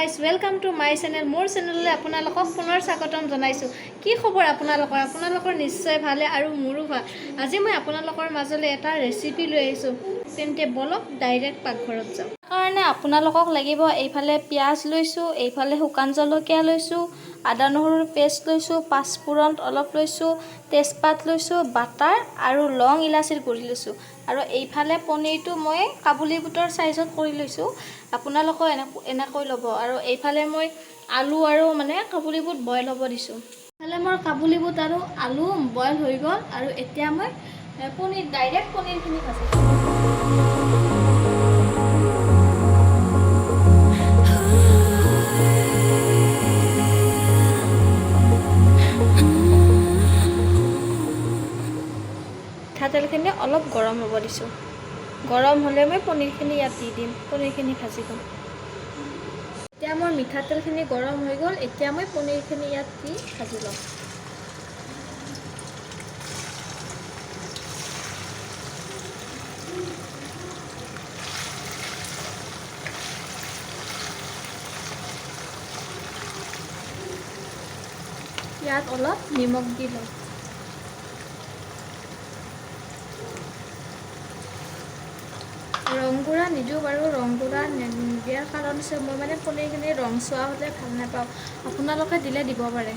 Guys welcome to my channel মোৰ চেনেললৈ আপোনালোকক পুনৰ স্বাগতম জনাইছোঁ কি খবৰ আপোনালোকৰ নিশ্চয় ভালে আৰু মোৰো ভাল আজি মই আপোনালোকৰ মাজলৈ এটা ৰেচিপি লৈ আহিছোঁ তেন্তে বলক ডাইৰেক্ট পাকঘৰত যাওঁ কাৰণে আপোনালোকক লাগিব এইফালে পিঁয়াজ লৈছোঁ এইফালে শুকান জলকীয়া লৈছোঁ আদা নহৰুৰ পেষ্ট লৈছোঁ পাঁচফোৰণ অলপ লৈছোঁ তেজপাত লৈছোঁ বাটাৰ আৰু লং ইলাচিৰ গুড়ি লৈছোঁ আৰু এইফালে পনীৰটো মই কাবুলী বুটৰ সাইজত কৰি লৈছোঁ আপোনালোকে এনেকৈ ল'ব আৰু এইফালে মই আলু আৰু মানে কাবুলী বুট বইল হ'ব দিছোঁ এইফালে মোৰ কাবুলী বুট আৰু আলু বইল হৈ গ'ল আৰু এতিয়া মই ডাইৰেক্ট পনীৰখিনি ভাজিম মিঠাতেলখিনি অলপ গৰম হ'ব দিছোঁ গৰম হ'লে মই পনীৰখিনি ইয়াত দি দিম পনীৰখিনি ভাজি দিম এতিয়া মোৰ মিঠাতেলখিনি গৰম হৈ গ'ল এতিয়া মই পনীৰখিনি ইয়াত দি ভাজি ল'ম ইয়াত অলপ নিমখ দি লওঁ ৰংগুড়া নিদিওঁ বাৰু ৰংগুড়া নিদিয়াৰ কাৰণ হৈছে মই মানে পনীৰখিনি ৰংচোৱা হ'লে ভাল নাপাওঁ আপোনালোকে দিলে দিব পাৰে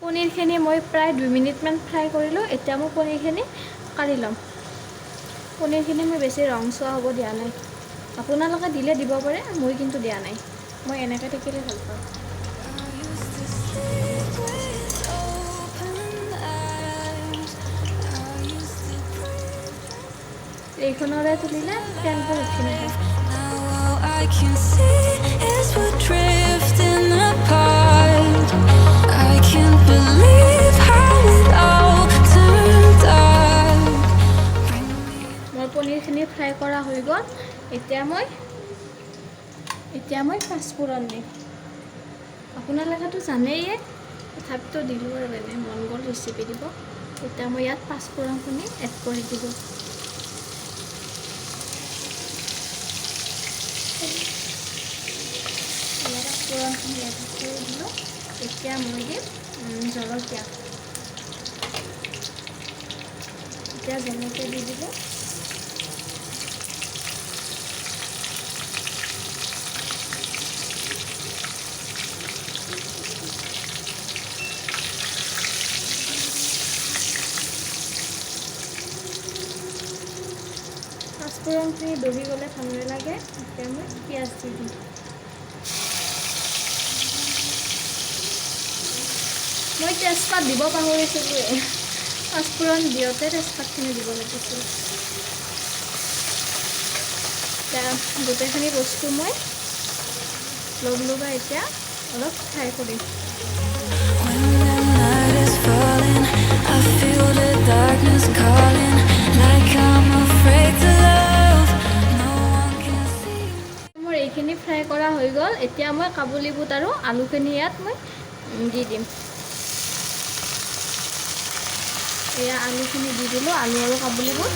পনীৰখিনি মই প্ৰায় 2 মিনিটমান ফ্ৰাই কৰিলোঁ এতিয়া মই পনীৰখিনি কাঢ়ি ল'ম পনীৰখিনি মই বেছি ৰংচোৱা হ'ব দিয়া নাই আপোনালোকে দিলে দিব পাৰে মই কিন্তু দিয়া নাই মই এনেকৈ থাকিলে ভাল পাওঁ এইখনৰে তুলিলে তেলবোৰ উঠি নাহে পনীৰখিনি ফ্ৰাই কৰা হৈ গ'ল এতিয়া মই পাঁচফোৰণ দিম আপোনালোকেতো জানেই তথাপিতো দিলোঁ আৰু এনে মন গ'ল ৰেচিপি দিব এতিয়া মই ইয়াত পাঁচফোৰণখিনি এড কৰি দিলোঁ পাঁচফোৰণখিনি এড কৰি দিলোঁ এতিয়া মই দিম জলকীয়া এতিয়া জলকীয়া দি দিলোঁ পাঁচফোৰণখিনি দহি গ'লে ভাল নালাগে এতিয়া মই পিঁয়াজ দি দিম মই তেজপাত দিব পাহৰিছিলোঁ পাঁচফোৰণ দিওঁতে তেজপাতখিনি দিব লাগিছিল এতিয়া গোটেইখিনি বস্তু মই লগাই এতিয়া অলপ ফ্ৰাই কৰিম মোৰ এইখিনি ফ্ৰাই কৰা হৈ গ'ল এতিয়া মই কাবুলী বুট আৰু আলুখিনি ইয়াত মই দি দিম এয়া আলুখিনি দি দিলোঁ আলু আৰু কাবুলী বুট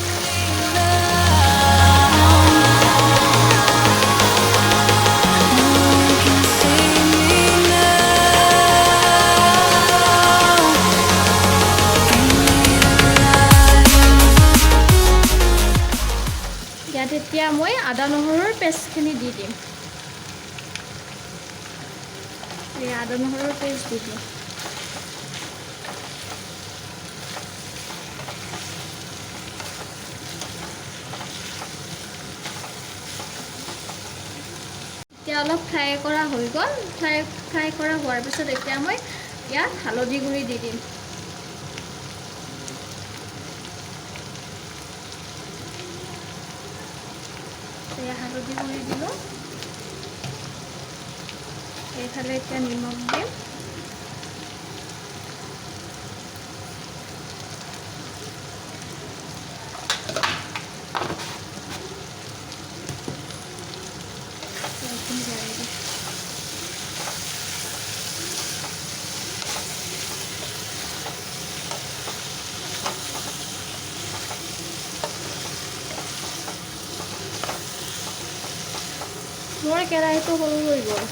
ইয়াত এতিয়া মই আদা নহৰুৰ পেষ্টখিনি দি দিম এই আদা নহৰুৰ পেষ্ট দি দিম এতিয়া অলপ ফ্ৰাই কৰা হৈ গ'ল ফ্ৰাই কৰা হোৱাৰ পিছত এতিয়া মই ইয়াত হালধি গুড়ি দি দিম হালধি গুড়ি দিলোঁ এইফালে এতিয়া নিমখ দিম মোৰ কেৰাহীটো সৰু হৈ গ'ল,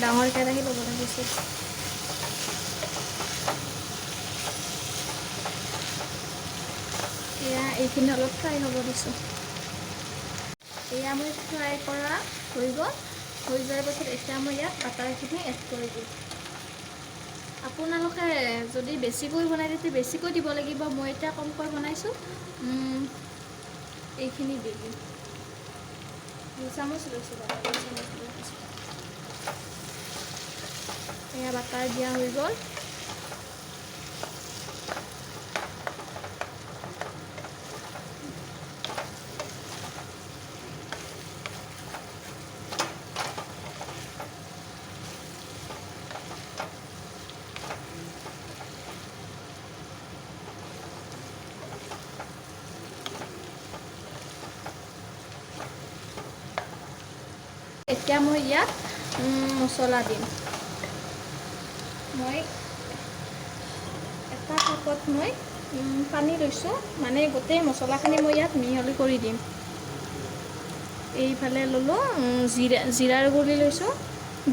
ডাঙৰ কেৰাহী ল'ব লাগিছিল। এয়া এইখিনি অলপ ফ্ৰাই হ'ব দিছোঁ। এয়া মই ফ্ৰাই কৰা হৈ গ'ল, হৈ যোৱাৰ পাছত এতিয়া মই ইয়াত বাটাৰখিনি এড কৰি দিম। আপোনালোকে যদি বেছিকৈ বনাই তেতিয়া বেছিকৈ দিব লাগিব, মই এতিয়া কমকৈ বনাইছোঁ, এইখিনি দি দিম। 2 চামুচ লৈছোঁ, এয়া বাটাৰ দিয়া হৈ গ'ল। এতিয়া মই ইয়াত মছলা দিম। মই এটা কাপত মই পানী লৈছোঁ, মানে গোটেই মছলাখিনি মই ইয়াত মিহলি কৰি দিম। এইফালে ল'লোঁ জিৰাৰ গুড়ি লৈছোঁ,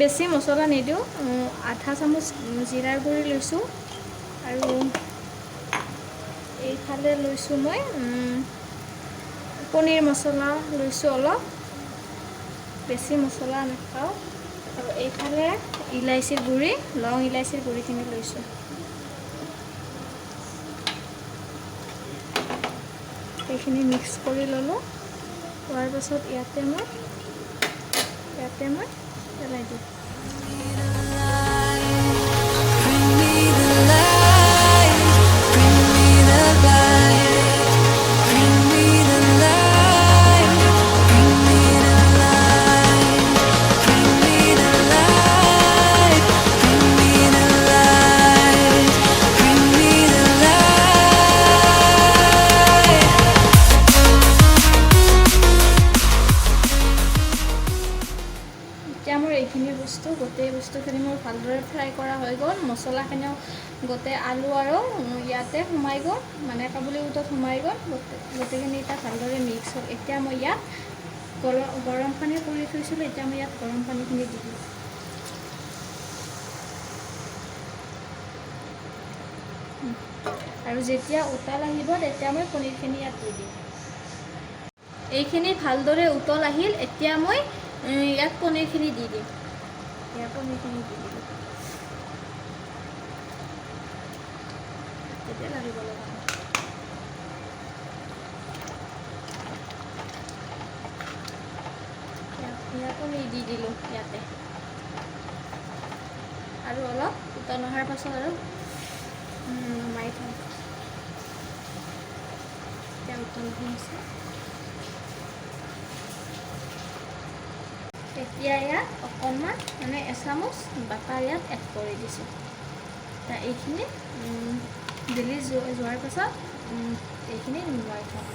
বেছি মছলা নিদিওঁ, আধা চামুচ জিৰাৰ গুড়ি লৈছোঁ। আৰু এইফালে লৈছোঁ মই পনীৰ মছলা লৈছোঁ অলপ, বেছি মছলা নাখাওঁ। আৰু এইফালে ইলাইচিৰ গুড়ি, লং ইলাইচিৰ গুড়িখিনি লৈছোঁ। এইখিনি মিক্স কৰি ল'লোঁ, হোৱাৰ পাছত ইয়াতে মই পেলাই দিওঁ। গোটেই বস্তুখিনি মোৰ ভালদৰে ফ্ৰাই কৰা হৈ গ'ল, মছলাখিনিও গোটেই আলু আৰু ইয়াতে সোমাই গ'ল, মানে কাবুলি বুটত সোমাই গ'ল, গোটেইখিনি এতিয়া ভালদৰে মিক্স হ'ল। এতিয়া মই ইয়াত গৰম পানী কৰি থৈছিলোঁ, এতিয়া মই ইয়াত গৰম পানীখিনি দি দিম। আৰু যেতিয়া উতাল আহিব তেতিয়া মই পনীৰখিনি ইয়াত দি দিম। এইখিনি ভালদৰে উতল আহিল, এতিয়া মই ইয়াত পনীৰখিনি দি দিম। পনীৰখিনি দি দিলোঁ, তেতিয়া লাগিব লগা পনীৰ দি দিলোঁ ইয়াতে। আৰু অলপ উতল অহাৰ পাছত আৰু নমাই থওঁ। এতিয়া উতল হৈছে, এতিয়া ইয়াত অকণমান মানে এচামুচ বাটাৰ ইয়াত এড কৰি দিছোঁ। এতিয়া এইখিনি গেলি যোৱাৰ পাছত এইখিনি নমাই থওঁ।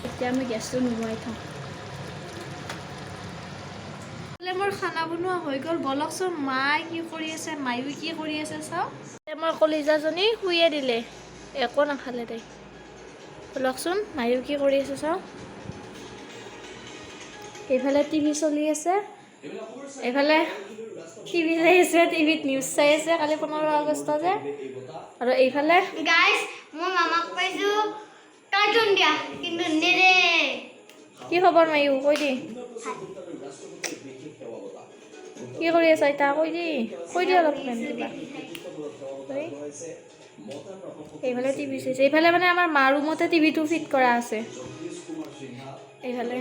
এতিয়া আমি গেছটো নুমুৱাই থওঁ। মোৰ খানা বনোৱা হৈ গ'ল, বলকচোন মায়ে কি কৰি আছে, মায়ো কি কৰি আছে চাওঁ। মোৰ কলিজাজনী শুয়ে দিলে, একো নাখালে তাই। বলকচোন মায়ো কি কৰি আছে চাওঁ। এইফালে টিভি চলি আছে, এইফালে টিভি চাই আছে, টিভিত নিউজ চাই আছে, কালি 15 আগষ্ট যে। আৰু এইফালে গাইজ মই মামাক পাইছোঁ কাৰ্টুন দিয়া, কিন্তু নেৰে। কি খবৰ মায়ো, কৈ দি। কি কৰি আছা এতিয়া, কৈ দি অলপমান কিবা। এইফালে টিভি চাইছে, এইফালে মানে আমাৰ মা ৰুমতে টিভিটো ফিট কৰা আছে। এইফালে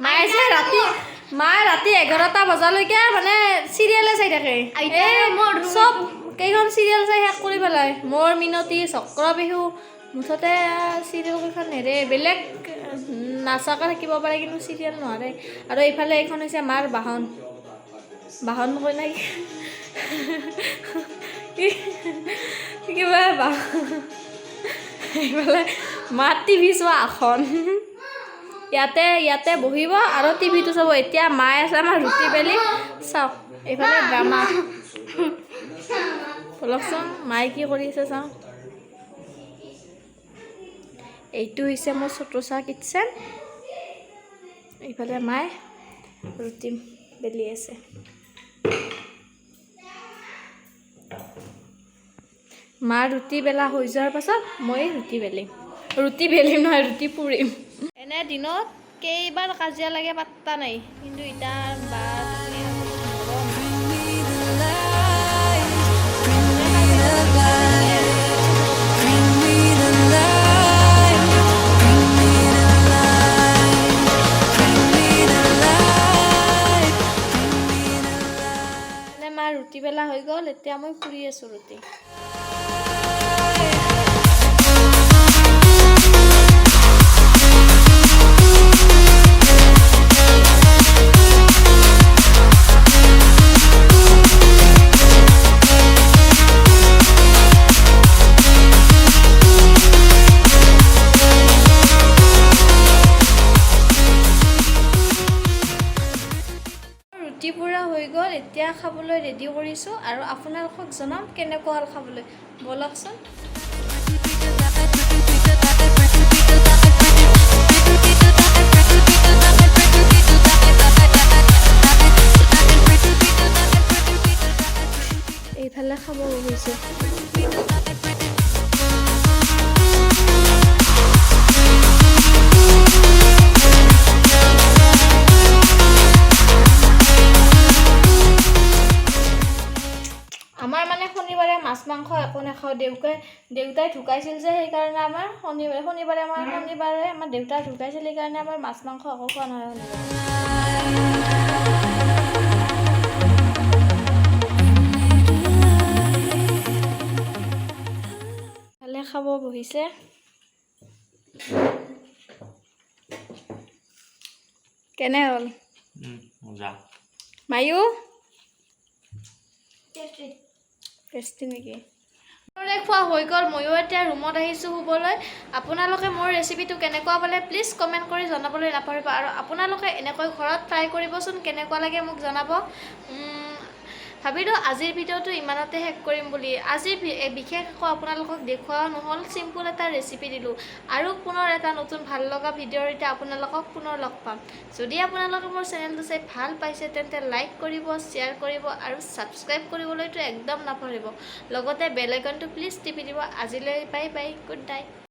মায়ে ৰাতি 11টা বজালৈকে মানে চিৰিয়েলে চাই থাকে। চব কেইখন চিৰিয়েল চাই শেষ কৰি পেলাই, মোৰ মিনতি, চক্ৰবেহু, মুঠতে চিৰিয়েল কেইখন নেৰে। বেলেগ নাচাকে থাকিব পাৰে কিন্তু চিৰিয়েল নোৱাৰে। আৰু এইফালে এইখন হৈছে মাৰ বাহন কয় না কিবা বাহন। এইফালে মাৰ টিভি চোৱা আসন, ইয়াতে বহিব আৰু টিভিটো চাব এতিয়া মায়ে আছে আমাৰ ৰুটি বেলি চাওক এইফালে ড্ৰামা বলকচোন মায়ে কি কৰি আছে চাওঁ এইটো হৈছে মোৰ চতুচা কিটচেন এইফালে মায়ে ৰুটি বেলি আছে মা ৰুটি বেলা হৈ যোৱাৰ পাছত মই ৰুটি বেলিম নহয় ৰুটি পুৰিম এনে দিনত কেইবাৰ কাজিয়া লাগে পাত্তা নাই কিন্তু এতিয়া বা মা ৰুটি বেলা হৈ গ'ল এতিয়া মই পুৰি আছোঁ ৰুটি ৰুটি পুৰা হৈ গ'ল এতিয়া খাবলৈ ৰেডি কৰিছোঁ আৰু আপোনালোকক জনাম কেনেকুৱা হ'ল খাবলৈ বলকচোন এইফালে খাব গৈছোঁ আমাৰ মানে শনিবাৰে মাছ মাংস একো নাখাওঁ দেউতাই ঢুকাইছিল যে সেইকাৰণে আমাৰ শনিবাৰে আমাৰ দেউতা ঢুকাইছিল সেইকাৰণে আমাৰ মাছ মাংস একো খোৱা নহয় ভালে খাব বহিছে কেনে হ'ল মায়ু টেষ্টি নেকি খোৱা হৈ গ'ল ময়ো এতিয়া ৰুমত আহিছোঁ শুবলৈ আপোনালোকে মোৰ ৰেচিপিটো কেনেকুৱা পালে প্লিজ কমেণ্ট কৰি জনাবলৈ নাপাহৰিব আৰু আপোনালোকে এনেকৈ ঘৰত ট্ৰাই কৰিবচোন কেনেকুৱা লাগে মোক জনাব ভাবিলোঁ আজিৰ ভিডিঅ'টো ইমানতে শেষ কৰিম বুলি আজিৰ বিশেষ একো আপোনালোকক দেখুওৱা নহ'ল চিম্পুল এটা ৰেচিপি দিলোঁ আৰু পুনৰ এটা নতুন ভাল লগা ভিডিঅ'ৰ এতিয়া আপোনালোকক পুনৰ লগ পাম যদি আপোনালোকে মোৰ চেনেলটো চাই ভাল পাইছে তেন্তে লাইক কৰিব শ্বেয়াৰ কৰিব আৰু ছাবস্ক্ৰাইব কৰিবলৈতো একদম নাপাহৰিব লগতে বেল আইকনটো প্লিজ টিপি দিব আজিলৈ বাই বাই গুড নাইট